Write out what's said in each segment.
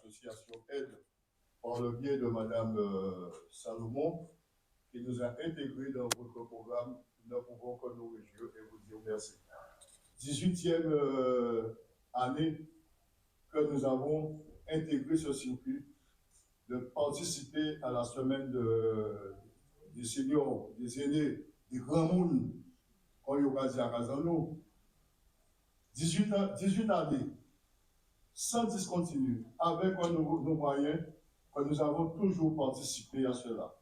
l'association Aide par le biais de Madame Salomon, qui nous a intégrés dans votre programme. Nous ne pouvons que nous réjouir et vous dire merci. 18e année que nous avons intégré ce circuit de participer à la semaine des seniors, des aînés, des grands mondes, quand il y aura à Kazano. 18 années, sans discontinuer, avec nos moyens, que nous avons toujours participé à cela.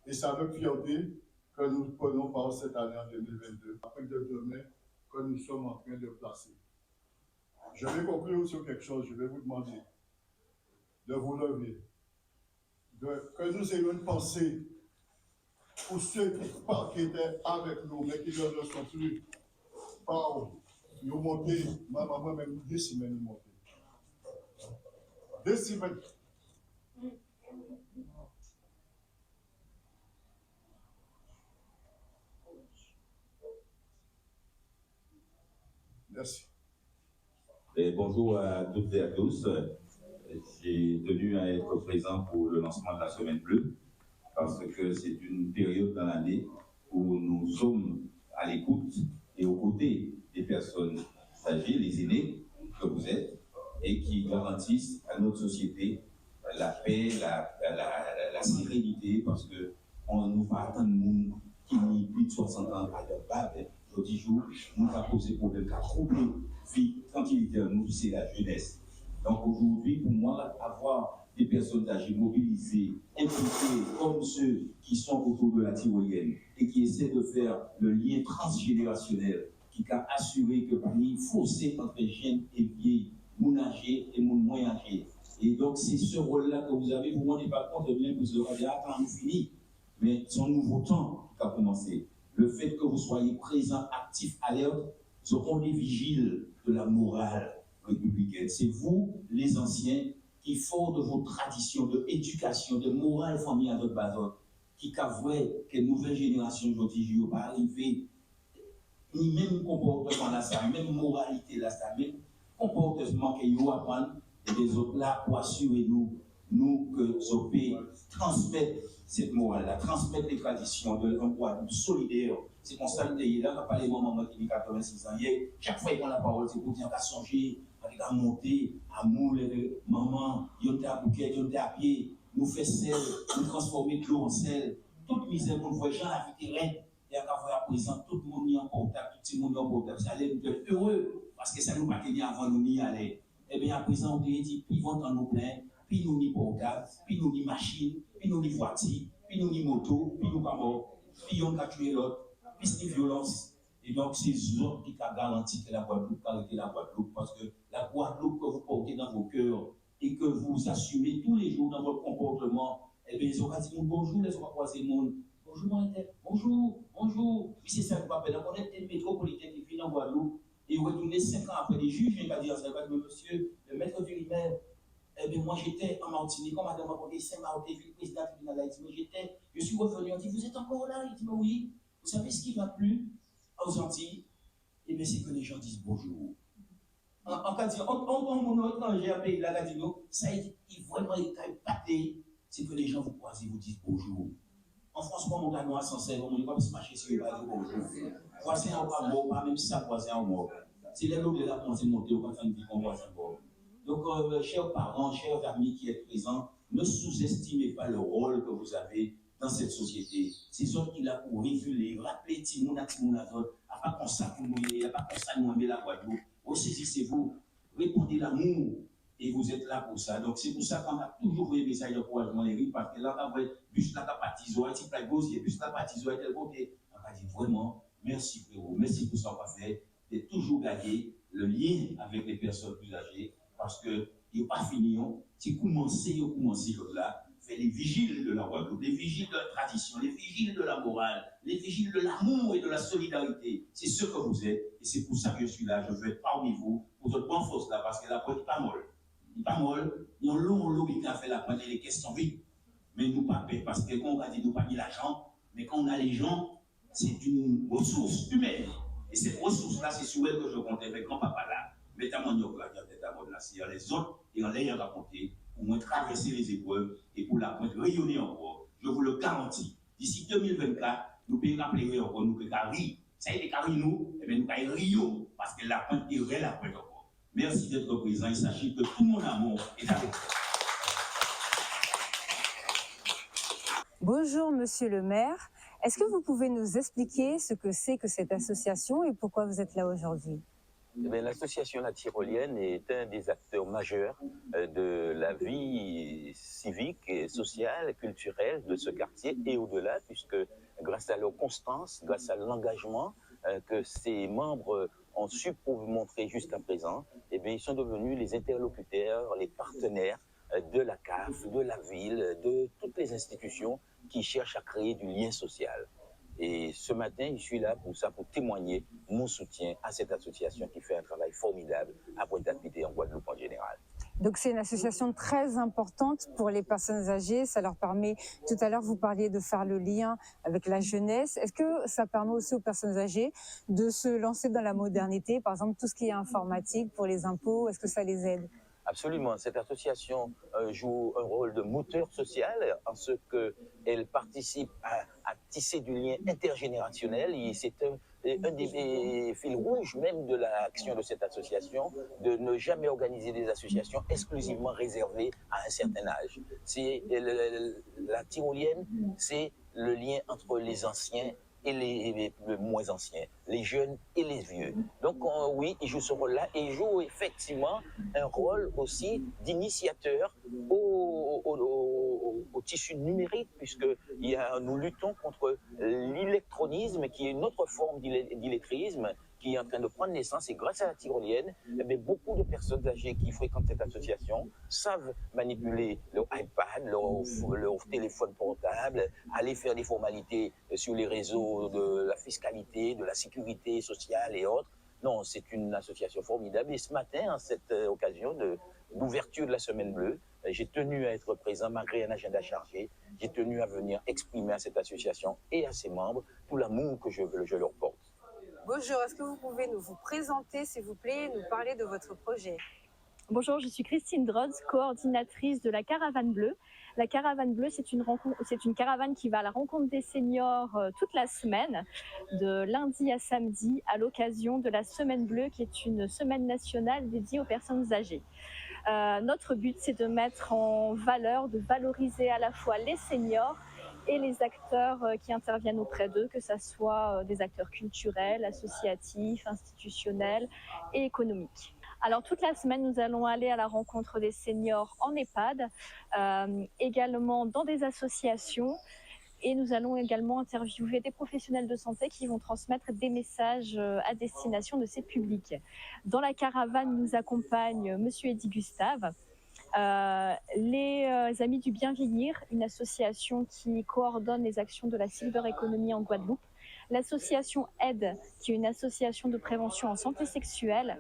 Et c'est avec fierté que nous prenons part cette année en 2022, après de demain que nous sommes en train de placer. Je vais conclure sur quelque chose, je vais vous demander de vous lever, que nous ayons une pensée pour ceux qui étaient avec nous, mais qui ne le sont plus. Nous monter, maman même 2 semaines nous monter. 2 semaines. Merci. Et bonjour à toutes et à tous. J'ai tenu à être présent pour le lancement de la Semaine Bleue parce que c'est une période dans l'année où nous sommes à l'écoute et aux côtés des personnes âgées, les aînés que vous êtes, et qui garantissent à notre société la paix, la sérénité, parce que on nous parle tant de monde qui ont plus de 60 ans à leur bas, je dis jour, nous avons posé problème, qui a troublé vie, tranquillité, nous, c'est la jeunesse. Donc aujourd'hui, pour moi, avoir des personnes âgées mobilisées, impliquées, comme ceux qui sont autour de la tyrolienne et qui essaient de faire le lien transgénérationnel, qui a assuré que parmi fossé entre jeunes et vieilles, mon âgé et mon moins âgé. Et donc c'est ce rôle-là que vous avez, vous ne vous rendez pas compte de bien que vous aurez dit, attends, nous finit. Mais son nouveau temps qui a commencé, le fait que vous soyez présents, actifs, alertes, seront les vigiles de la morale républicaine. C'est vous, les anciens, qui, fort de vos traditions, de éducation, de morale familiale de base, qui avouez que les nouvelles générations aujourd'hui ne vont pas arriver, ni même comportement là, ça, même moralité là, ça, même comportement qu'ils vont apprendre, et les autres là, pour assurer nous que Zopé transmettre cette morale-là, transmettre les traditions de l'emploi solidaire. C'est qu'on salue là, on a parlé de maman qui a 86 ans hier, chaque fois qu'il prend la parole, c'est pour dire qu'à songer, à monter, à mouler, maman, il y a un bouquet, il y a un pied, nous fait sel, nous transformer de l'eau en sel, toute misère qu'on voit, gens la vie terrestre, et à voir à présent, tout le monde est en portable, tout le monde est en portable, ça allait nous être heureux, parce que ça nous pas tenir avant nous n'y aller. Eh bien, à présent, on dit, puis vont dans nos pleins, puis nous n'y portable, puis nous n'y machine, puis nous n'y voiture, puis nous n'y moto, puis nous pas mort, puis on a tué l'autre, puis c'est une violence. Et donc, c'est eux qui ont garanti que la Guadeloupe a été la Guadeloupe, parce que la Guadeloupe que vous portez dans vos cœurs et que vous assumez tous les jours dans votre comportement, eh bien, ils ont dit bonjour, les ont croisé le monde. Bonjour, mon interne. Bonjour, bonjour. Puis c'est ça que vous appelez. On est une métropolitaine qui vit en Guadeloupe et vous retournez 5 ans après les juges, viennent dire ça, monsieur, le maître vétérinaire. Eh bien, moi, j'étais en Martinique, comme madame m'a raconté, Saint-Martin, président du tribunal d'Haïti, je suis revenu, on dit, vous êtes encore là? Il dit, mais oui. Vous savez ce qui m'a plu aux Antilles? Eh bien, c'est que les gens disent bonjour. En cas de dire, on étranger à pays, là, dit, ça, il vraiment, il a épaté, c'est que les gens vous croisent, vous disent bonjour. En France, moi, mon gars, sans sel, on ne va pas se marcher sur les bas de bonjour. Voisin en pas mort, pas même ça, voisin en mort. C'est les lots de la pensée montée au fin de vie qu'on voisin mort. Donc, chers parents, chers amis qui êtes présents, ne sous-estimez pas le rôle que vous avez dans cette société. C'est eux qui l'a pour réguler, rappeler Timoun à d'autres, à pas comme ça pour nous, à pas comme ça nous aimer la Guadeloupe. Ressaisissez-vous, répondez l'amour, et vous êtes là pour ça. Donc, c'est pour ça qu'on a toujours vu les messages d'encouragement, les rives, parce que là, on a vu bus là, baptisé, un petit plat gauche, bus là, baptisé, tel côté. On a dit vraiment, merci frérot, merci pour ça qu'on a fait, de toujours garder le lien avec les personnes plus âgées. Parce que il n'y a pas fini, c'est commencer là, faire les vigiles de la Guadeloupe, les vigiles de la tradition, les vigiles de la morale, les vigiles de l'amour et de la solidarité. C'est ce que vous êtes, et c'est pour ça que je suis là, je veux être parmi vous, pour votre bonne force là, parce que la pointe n'est pas molle. Il n'est pas molle, il y a un long qui a fait la pointe, les questions vite. Mais nous pas paix, parce que quand on a dit nous pas mis l'argent, mais quand on a les gens, c'est une ressource humaine. Et cette ressource-là, c'est sur elle que je comptais avec grand-papa là. Mettez-moi en yoga, tête à mode là, c'est les autres, et en l'ayant raconté, pour moi traverser les épreuves et pour la pointe rayonner encore. Je vous le garantis. D'ici 2024, nous pouvons rappeler encore, nous pouvons rire. Ça a été carré nous, et bien nous pouvons rire parce que la pointe est la pointe encore. Merci d'être présent et sachez que tout mon amour est avec vous. Bonjour Monsieur le maire, est-ce que vous pouvez nous expliquer ce que c'est que cette association et pourquoi vous êtes là aujourd'hui? L'association La Tyrolienne est un des acteurs majeurs de la vie civique, et sociale, culturelle de ce quartier et au-delà, puisque grâce à leur constance, grâce à l'engagement que ses membres ont su montrer jusqu'à présent, eh bien, ils sont devenus les interlocuteurs, les partenaires de la CAF, de la ville, de toutes les institutions qui cherchent à créer du lien social. Et ce matin, je suis là pour ça, pour témoigner mon soutien à cette association qui fait un travail formidable à Pointe-à-Pitre en Guadeloupe en général. Donc c'est une association très importante pour les personnes âgées, ça leur permet, tout à l'heure vous parliez de faire le lien avec la jeunesse, est-ce que ça permet aussi aux personnes âgées de se lancer dans la modernité, par exemple tout ce qui est informatique pour les impôts, est-ce que ça les aide? Absolument. Cette association joue un rôle de moteur social en ce qu'elle participe à tisser du lien intergénérationnel. Et c'est un des fils rouges même de l'action de cette association, de ne jamais organiser des associations exclusivement réservées à un certain âge. La Tyrolienne, c'est le lien entre les anciens et les moins anciens, les jeunes et les vieux. Donc oui, il joue ce rôle-là et il joue effectivement un rôle aussi d'initiateur au tissu numérique, puisque nous luttons contre l'électronisme, qui est une autre forme d'illettrisme, qui est en train de prendre naissance. Et grâce à la Tyrolienne, beaucoup de personnes âgées qui fréquentent cette association savent manipuler leur iPad, leur téléphone portable, aller faire des formalités sur les réseaux de la fiscalité, de la sécurité sociale et autres. Non, c'est une association formidable. Et ce matin, en cette occasion d'ouverture de la Semaine Bleue, j'ai tenu à être présent malgré un agenda chargé. J'ai tenu à venir exprimer à cette association et à ses membres tout l'amour que je leur porte. Bonjour, est-ce que vous pouvez vous présenter s'il vous plaît, nous parler de votre projet? Bonjour, je suis Christine Drodz, coordinatrice de la Caravane Bleue. La Caravane Bleue, c'est une caravane qui va à la rencontre des seniors toute la semaine, de lundi à samedi, à l'occasion de la Semaine Bleue, qui est une semaine nationale dédiée aux personnes âgées. Notre but, c'est de mettre en valeur, de valoriser à la fois les seniors et les acteurs qui interviennent auprès d'eux, que ce soit des acteurs culturels, associatifs, institutionnels et économiques. Alors toute la semaine, nous allons aller à la rencontre des seniors en EHPAD, également dans des associations, et nous allons également interviewer des professionnels de santé qui vont transmettre des messages à destination de ces publics. Dans la caravane, nous accompagne Monsieur Eddy Gustave, les Amis du Bien Vieillir, une association qui coordonne les actions de la Silver Economy en Guadeloupe, l'association AIDE, qui est une association de prévention en santé sexuelle,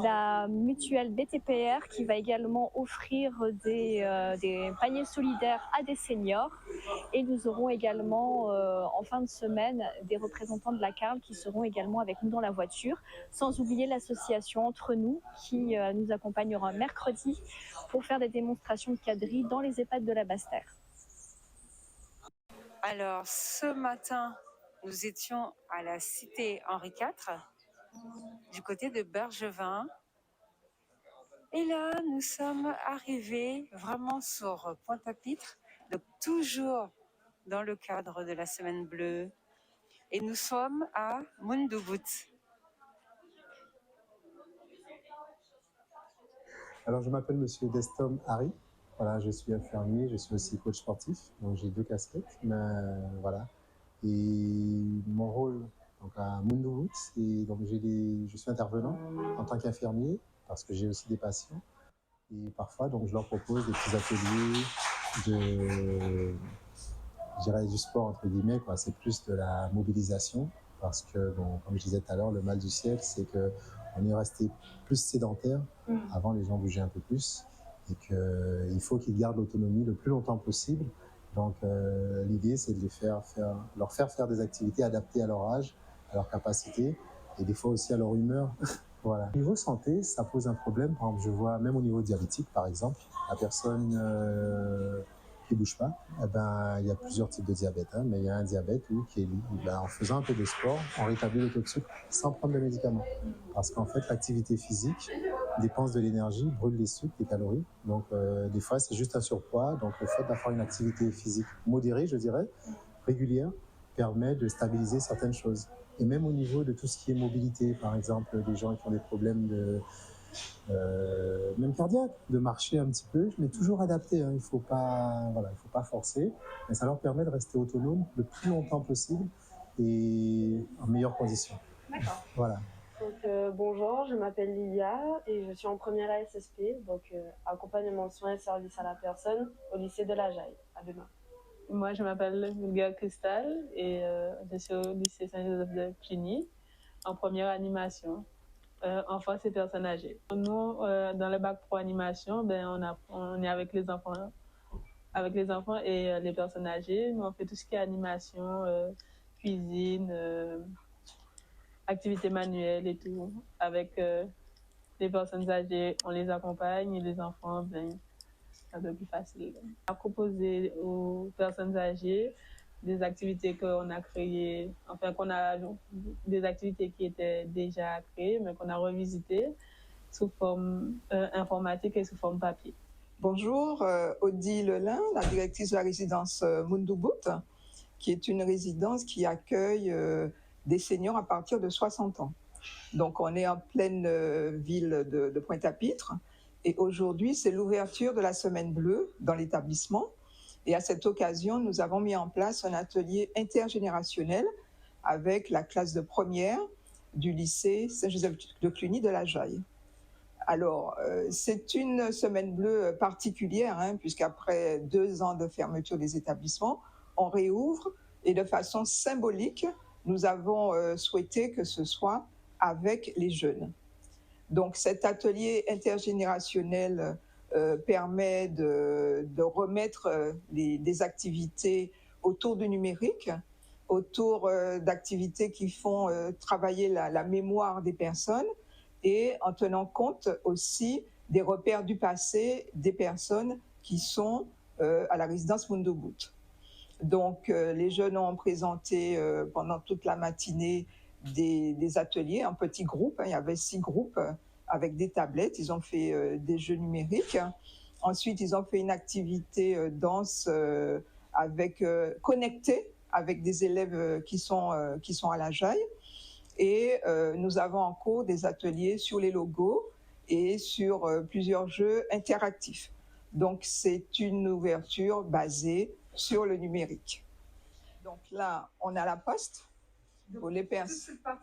la mutuelle BTPR, qui va également offrir des paniers solidaires à des seniors, et nous aurons également en fin de semaine des représentants de la CARL qui seront également avec nous dans la voiture, sans oublier l'association Entre Nous qui nous accompagnera mercredi pour faire des démonstrations de quadrilles dans les EHPAD de la Basse-Terre. Alors ce matin, nous étions à la cité Henri IV, du côté de Bergevin. Et là, nous sommes arrivés vraiment sur Pointe-à-Pitre, donc toujours dans le cadre de la Semaine Bleue. Et nous sommes à Mundubut. Alors, je m'appelle Monsieur Destom Harry. Voilà, je suis infirmier, je suis aussi coach sportif, donc j'ai 2 casquettes. Mais voilà. Et mon rôle donc à Mundubut, c'est donc je suis intervenant en tant qu'infirmier parce que j'ai aussi des patients. Et parfois, donc je leur propose des petits ateliers je dirais du sport entre guillemets, quoi. C'est plus de la mobilisation parce que, bon, comme je disais tout à l'heure, le mal du siècle, c'est que on est resté plus sédentaire. Avant, les gens bougeaient un peu plus et qu'il faut qu'ils gardent l'autonomie le plus longtemps possible. Donc, l'idée, c'est de leur faire faire des activités adaptées à leur âge, à leur capacité et des fois aussi à leur humeur. Voilà. Niveau santé, ça pose un problème. Par exemple, je vois même au niveau diabétique, par exemple, la personne qui bouge pas, eh ben, il y a plusieurs types de diabète, hein, mais il y a un diabète qui est lié, en faisant un peu de sport, on rétablit le taux de sucre sans prendre de médicaments. Parce qu'en fait, l'activité physique dépense de l'énergie, brûle les sucres, les calories. Donc, des fois, c'est juste un surpoids. Donc, le fait d'avoir une activité physique modérée, je dirais, régulière, permet de stabiliser certaines choses. Et même au niveau de tout ce qui est mobilité, par exemple, des gens qui ont des problèmes même cardiaques, de marcher un petit peu, mais toujours adapté. Hein. Il faut pas forcer, mais ça leur permet de rester autonome le plus longtemps possible et en meilleures conditions. D'accord. Voilà. Donc, bonjour, je m'appelle Lilia et je suis en première ASSP, donc accompagnement de soins et services à la personne au lycée de la Jaille, à Demain. Moi, je m'appelle Vulgaire Cristal et je suis au lycée Saint-Joseph de Cluny en première animation, enfants et personnes âgées. Nous, dans le bac pro animation, on est avec les enfants et les personnes âgées. Nous, on fait tout ce qui est animation, cuisine, activités manuelles et tout. Avec les personnes âgées, on les accompagne et les enfants, c'est un peu plus facile. On a proposé aux personnes âgées des activités qu'on a créées, des activités qui étaient déjà créées, mais qu'on a revisitées sous forme informatique et sous forme papier. Bonjour, Audie Lelin, la directrice de la résidence Mundubut, qui est une résidence qui accueille des seniors à partir de 60 ans. Donc on est en pleine ville de Pointe-à-Pitre. Et aujourd'hui, c'est l'ouverture de la Semaine Bleue dans l'établissement. Et à cette occasion, nous avons mis en place un atelier intergénérationnel avec la classe de première du lycée Saint-Joseph de Cluny de la Jaille. Alors, c'est une Semaine Bleue particulière, hein, puisqu'après 2 ans de fermeture des établissements, on réouvre et de façon symbolique, nous avons souhaité que ce soit avec les jeunes. Donc cet atelier intergénérationnel permet de remettre des activités autour du numérique, autour d'activités qui font travailler la mémoire des personnes et en tenant compte aussi des repères du passé des personnes qui sont à la résidence Mundubut. Donc les jeunes ont présenté pendant toute la matinée des ateliers en petits groupes. Il y avait 6 groupes avec des tablettes. Ils ont fait des jeux numériques. Ensuite, ils ont fait une activité danse connectée avec des élèves qui sont à la Jaille. Et nous avons en cours des ateliers sur les logos et sur plusieurs jeux interactifs. Donc, c'est une ouverture basée sur le numérique. Donc là, on a la poste.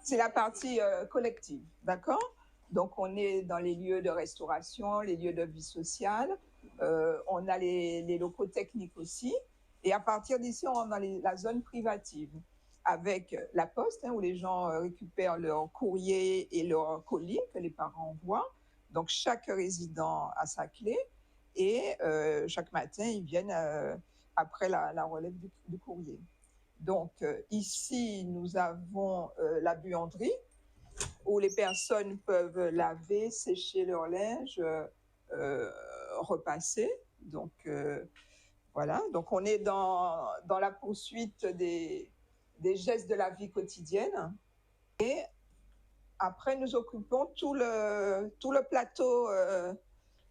C'est la partie collective, d'accord? Donc, on est dans les lieux de restauration, les lieux de vie sociale. On a les locaux techniques aussi. Et à partir d'ici, on a la zone privative avec la poste, hein, où les gens récupèrent leur courrier et leur colis que les parents envoient. Donc, chaque résident a sa clé. Et chaque matin, ils viennent après la relève du courrier. Donc ici, nous avons la buanderie où les personnes peuvent laver, sécher leur linge, repasser. Donc voilà, donc on est dans la poursuite des gestes de la vie quotidienne. Et après, nous occupons tout le plateau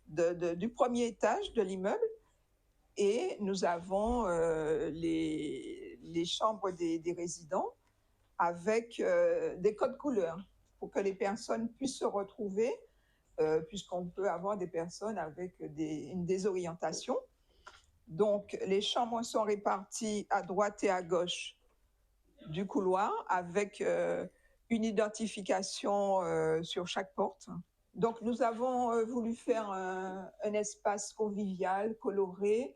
du premier étage de l'immeuble et nous avons les chambres des résidents avec des codes couleurs pour que les personnes puissent se retrouver puisqu'on peut avoir des personnes avec une désorientation. Donc, les chambres sont réparties à droite et à gauche du couloir avec une identification sur chaque porte. Donc, nous avons voulu faire un espace convivial, coloré,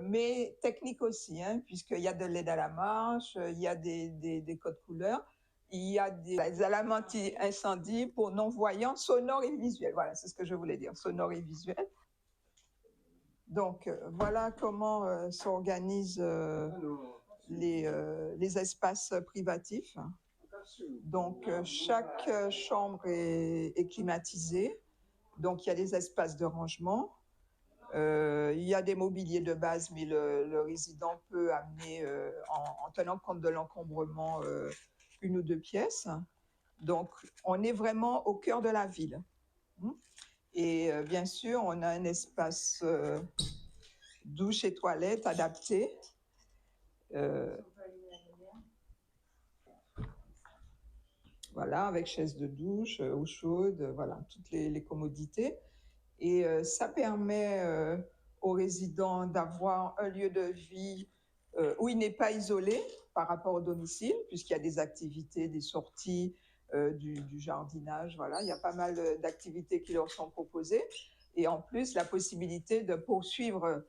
mais technique aussi, hein, puisqu'il y a de l'aide à la marche, il y a des codes couleurs, il y a des alarmes anti-incendie pour non-voyants, sonores et visuels. Voilà, c'est ce que je voulais dire, sonores et visuels. Donc, voilà comment s'organisent les espaces privatifs. Donc, chaque chambre est climatisée. Donc, il y a des espaces de rangement. Il y a des mobiliers de base, mais le résident peut amener, en tenant compte de l'encombrement, une ou deux pièces. Donc, on est vraiment au cœur de la ville. Et bien sûr, on a un espace douche et toilette adapté. Voilà, avec chaise de douche, eau chaude, voilà, toutes les commodités. Et ça permet aux résidents d'avoir un lieu de vie où il n'est pas isolé par rapport au domicile, puisqu'il y a des activités, des sorties, du jardinage, voilà, il y a pas mal d'activités qui leur sont proposées. Et en plus, la possibilité de poursuivre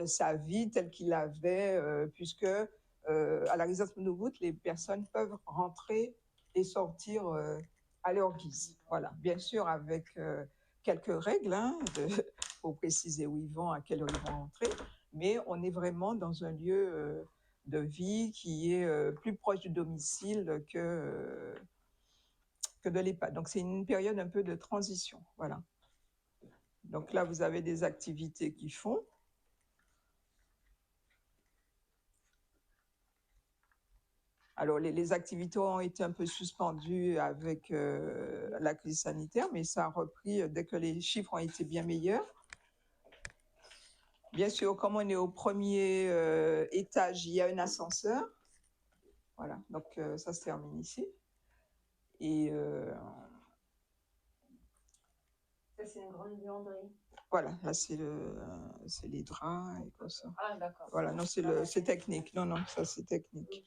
sa vie telle qu'il l'avait, puisque à la résidence Mounoubout, les personnes peuvent rentrer et sortir à leur guise. Voilà, bien sûr avec quelques règles pour préciser où ils vont, à quelle heure ils vont rentrer, mais on est vraiment dans un lieu de vie qui est plus proche du domicile que de l'EHPAD. Donc c'est une période un peu de transition, voilà. Donc là, vous avez des activités qui font. Alors, les activités ont été un peu suspendues avec la crise sanitaire, mais ça a repris dès que les chiffres ont été bien meilleurs. Bien sûr, comme on est au premier étage, il y a un ascenseur. Voilà, donc ça se termine ici. Et Ça, c'est une grande buanderie. voilà, là, c'est les draps et comme ça. Ah, d'accord. Voilà, non, c'est technique. Non, ça, c'est technique.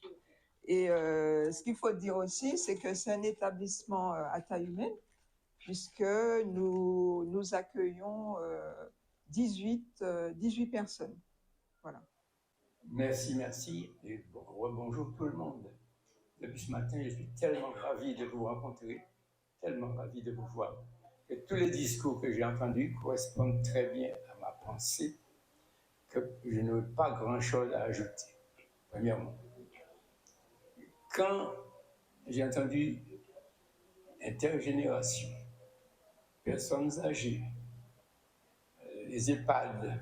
Et ce qu'il faut dire aussi, c'est que c'est un établissement à taille humaine, puisque nous accueillons 18 personnes. Voilà. Merci. Et bonjour tout le monde. Depuis ce matin, je suis tellement ravi de vous rencontrer, tellement ravi de vous voir. Que tous les discours que j'ai entendus correspondent très bien à ma pensée, que je n'ai pas grand-chose à ajouter. Premièrement, quand j'ai entendu intergénération, personnes âgées, les EHPAD,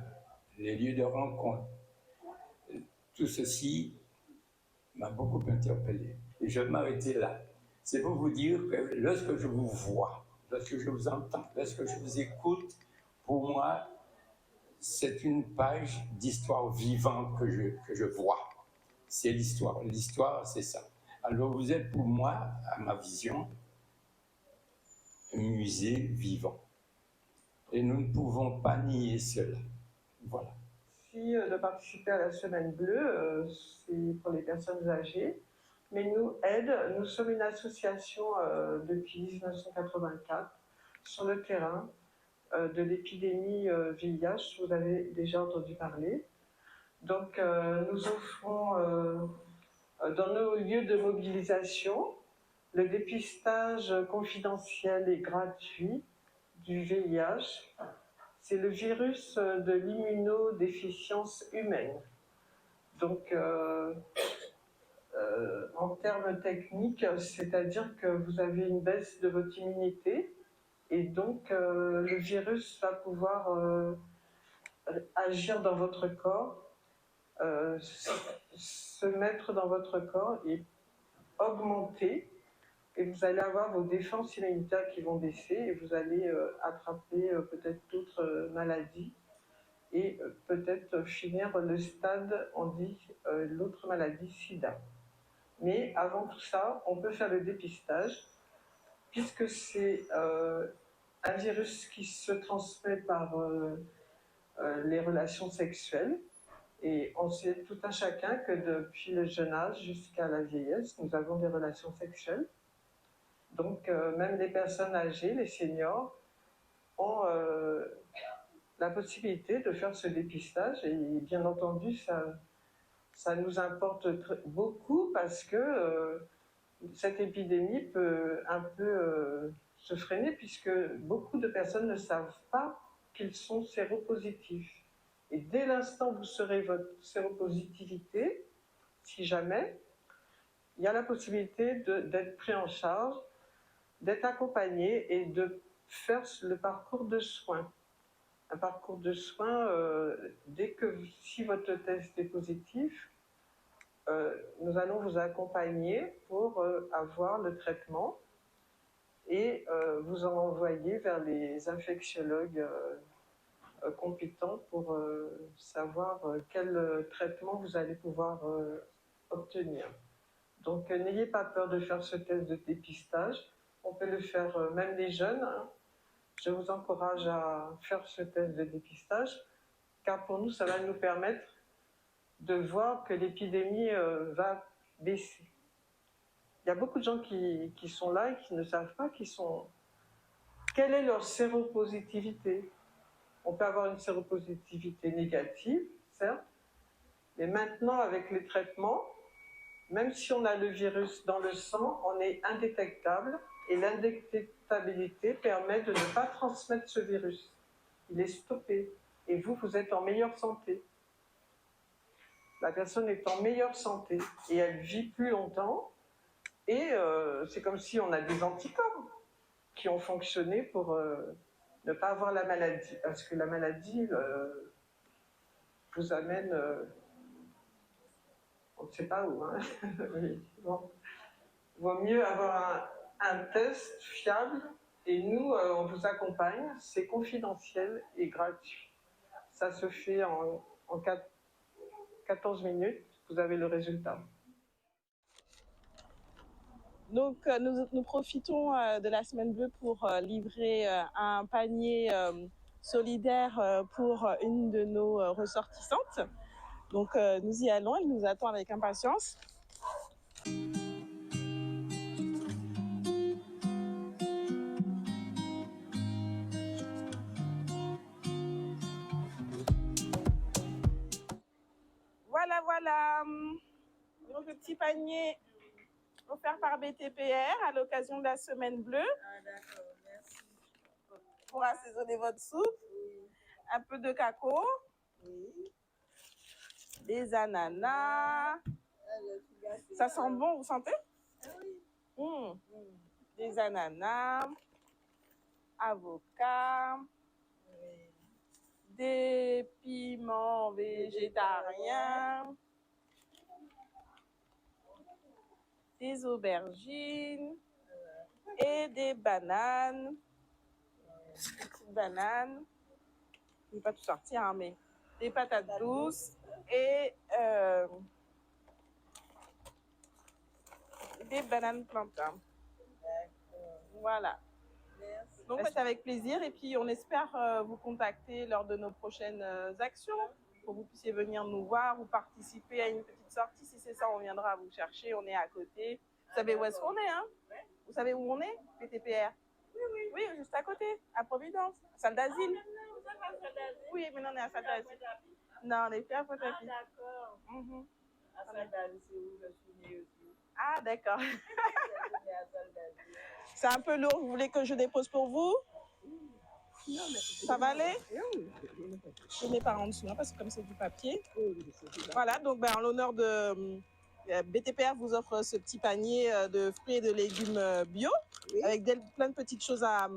les lieux de rencontre, tout ceci m'a beaucoup interpellé. Et je vais m'arrêter là. C'est pour vous dire que lorsque je vous vois, lorsque je vous entends, lorsque je vous écoute, pour moi, c'est une page d'histoire vivante que je vois. C'est l'histoire. L'histoire, c'est ça. Alors vous êtes pour moi, à ma vision, un musée vivant. Et nous ne pouvons pas nier cela. Voilà. De participer à la Semaine Bleue, c'est pour les personnes âgées. Mais nous sommes une association depuis 1984 sur le terrain de l'épidémie VIH, vous avez déjà entendu parler. Donc nous offrons dans nos lieux de mobilisation le dépistage confidentiel et gratuit du VIH. C'est le virus de l'immunodéficience humaine. Donc, en termes techniques, c'est-à-dire que vous avez une baisse de votre immunité et donc le virus va pouvoir agir dans votre corps, se mettre dans votre corps et augmenter. Et vous allez avoir vos défenses immunitaires qui vont baisser et vous allez attraper peut-être d'autres maladies et peut-être finir le stade, on dit, l'autre maladie, SIDA. Mais avant tout ça, on peut faire le dépistage puisque c'est un virus qui se transmet par les relations sexuelles. Et on sait tout un chacun que depuis le jeune âge jusqu'à la vieillesse, nous avons des relations sexuelles. Donc, même les personnes âgées, les seniors, ont la possibilité de faire ce dépistage. Et bien entendu, ça nous importe beaucoup parce que cette épidémie peut un peu se freiner puisque beaucoup de personnes ne savent pas qu'ils sont séropositifs. Et dès l'instant où vous saurez votre séropositivité, si jamais, il y a la possibilité d'être pris en charge, d'être accompagné et de faire le parcours de soins. Un parcours de soins, si votre test est positif, nous allons vous accompagner pour avoir le traitement et vous envoyer vers les infectiologues compétents pour savoir quel traitement vous allez pouvoir obtenir. Donc n'ayez pas peur de faire ce test de dépistage. On peut le faire, même les jeunes. Hein. Je vous encourage à faire ce test de dépistage, car pour nous, ça va nous permettre de voir que l'épidémie va baisser. Il y a beaucoup de gens qui sont là et qui ne savent pas quelle est leur séropositivité. On peut avoir une séropositivité négative, certes, mais maintenant, avec les traitements, même si on a le virus dans le sang, on est indétectable et l'indétectabilité permet de ne pas transmettre ce virus. Il est stoppé et vous êtes en meilleure santé. La personne est en meilleure santé et elle vit plus longtemps et c'est comme si on a des anticorps qui ont fonctionné pour ne pas avoir la maladie. Parce que la maladie vous amène... on ne sait pas où. Hein. Bon. Il vaut mieux avoir un test fiable et nous, on vous accompagne. C'est confidentiel et gratuit. Ça se fait en 14 minutes. Vous avez le résultat. Donc, nous profitons de la Semaine Bleue pour livrer un panier solidaire pour une de nos ressortissantes. Donc, nous y allons, elle nous attend avec impatience. Voilà. Donc, le petit panier offert par BTPR à l'occasion de la Semaine Bleue. Ah, d'accord, merci. Pour assaisonner votre soupe. Oui. Un peu de cacao. Oui. Des ananas. Ça sent bon, vous sentez? Ah oui. Des ananas. Avocats. Oui. Des piments végétariens. Des aubergines et des bananes. Des bananes. Je ne vais pas tout sortir, hein, mais des patates douces et des bananes plantains. Voilà. Merci. Donc, c'est avec plaisir et puis on espère vous contacter lors de nos prochaines actions pour que vous puissiez venir nous voir ou participer à une petite sortie. Si c'est ça, on viendra vous chercher. On est à côté. Vous savez où est-ce qu'on est, hein? Vous savez où on est, PTPR? Oui, juste à côté, à Providence, salle d'asile. Oui, mais non, on est à salle d'asile. Non, on est plus à Potapi. Ah, d'accord. À salle d'asile, c'est où je suis née aussi. Ah, d'accord. Je suis née à salle d'asile. C'est un peu lourd. Vous voulez que je dépose pour vous? Non, mais ça va aller? Je ne mets pas en dessous, hein, parce que comme c'est du papier. Voilà, donc en l'honneur de BTPR vous offre ce petit panier de fruits et de légumes bio, avec plein de petites choses à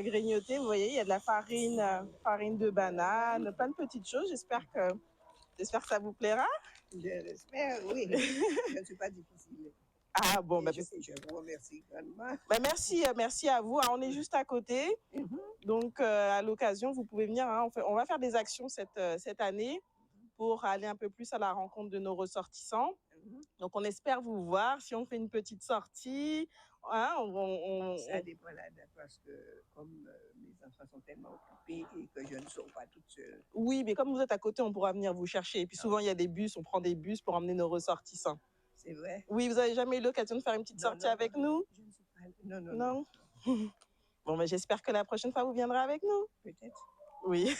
grignoter. Vous voyez, il y a de la farine de banane, plein de petites choses. J'espère que ça vous plaira. J'espère, oui. Je ne suis pas difficile. Ah bon, je vous remercie grandement. Merci à vous. On est juste à côté. Donc, à l'occasion, vous pouvez venir. Hein, on va faire des actions cette année pour aller un peu plus à la rencontre de nos ressortissants. Donc, on espère vous voir. Si on fait une petite sortie, hein, ça dépend la date parce que comme mes enfants sont tellement occupés et que je ne sors pas toute seule. Oui, mais comme vous êtes à côté, on pourra venir vous chercher. Et puis souvent, il y a des bus. On prend des bus pour emmener nos ressortissants. C'est vrai? Oui, vous n'avez jamais eu l'occasion de faire une petite sortie avec nous? Je ne sais pas. Non. Bon, mais j'espère que la prochaine fois, vous viendrez avec nous. Peut-être. Oui.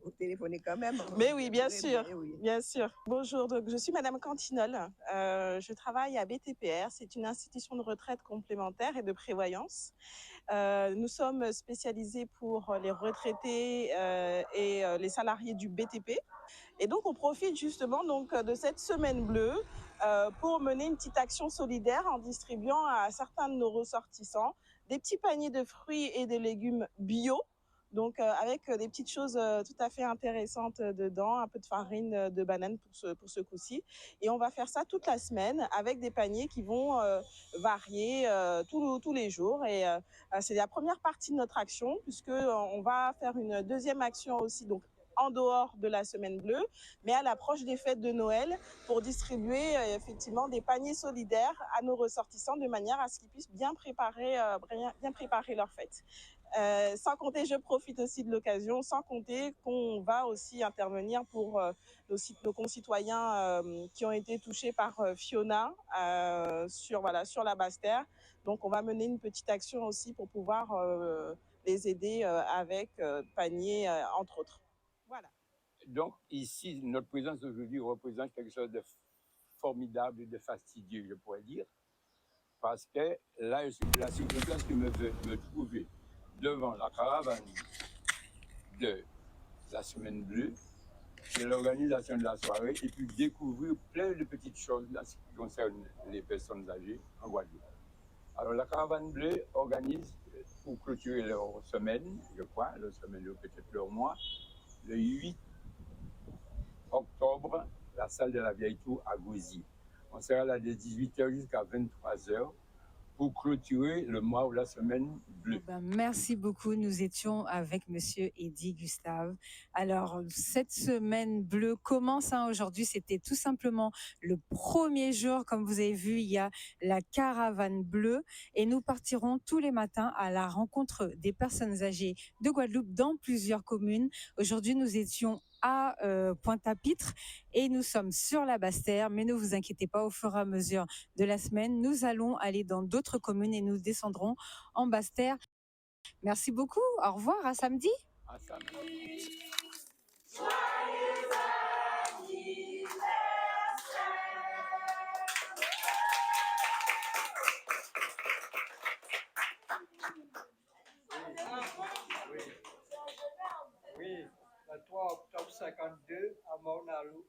Vous téléphonez quand même. Mais oui, bien sûr. Bien sûr. Bonjour, donc, je suis Madame Cantinol. Je travaille à BTPR. C'est une institution de retraite complémentaire et de prévoyance. Nous sommes spécialisés pour les retraités et les salariés du BTP. Et donc, on profite justement de cette semaine bleue pour mener une petite action solidaire en distribuant à certains de nos ressortissants des petits paniers de fruits et de légumes bio. Donc avec des petites choses tout à fait intéressantes dedans, un peu de farine de banane pour ce coup-ci. Et on va faire ça toute la semaine avec des paniers qui vont varier tous les jours. Et c'est la première partie de notre action, puisque on va faire une deuxième action aussi, donc en dehors de la semaine bleue, mais à l'approche des fêtes de Noël, pour distribuer effectivement des paniers solidaires à nos ressortissants de manière à ce qu'ils puissent bien préparer leur fête. Sans compter, je profite aussi de l'occasion, sans compter qu'on va aussi intervenir pour nos concitoyens qui ont été touchés par Fiona sur la Basse-Terre. Donc on va mener une petite action aussi pour pouvoir les aider avec paniers, entre autres. Voilà. Donc ici, notre présence aujourd'hui représente quelque chose de formidable et de fastidieux, je pourrais dire, parce que là, la circonstance qui me veut me trouver devant la caravane de la Semaine Bleue, c'est l'organisation de la soirée, et puis découvrir plein de petites choses là, qui concernent les personnes âgées en Guadeloupe. Alors la caravane bleue organise, pour clôturer leur semaine, je crois, leur semaine, peut-être leur mois, le 8 octobre, la salle de la Vieille Tour à Gouzy. On sera là de 18h jusqu'à 23h pour clôturer le mois ou la semaine bleue. Merci beaucoup. Nous étions avec Monsieur Eddy Gustave. Alors, cette semaine bleue commence aujourd'hui. C'était tout simplement le premier jour. Comme vous avez vu, il y a la caravane bleue et nous partirons tous les matins à la rencontre des personnes âgées de Guadeloupe dans plusieurs communes. Aujourd'hui, nous étions à Pointe-à-Pitre et nous sommes sur la Basse-Terre, mais ne vous inquiétez pas, au fur et à mesure de la semaine, nous allons aller dans d'autres communes et nous descendrons en Basse-Terre. Merci beaucoup, au revoir, à samedi. À samedi. Oui, le 3 octobre 52 à Mornalou.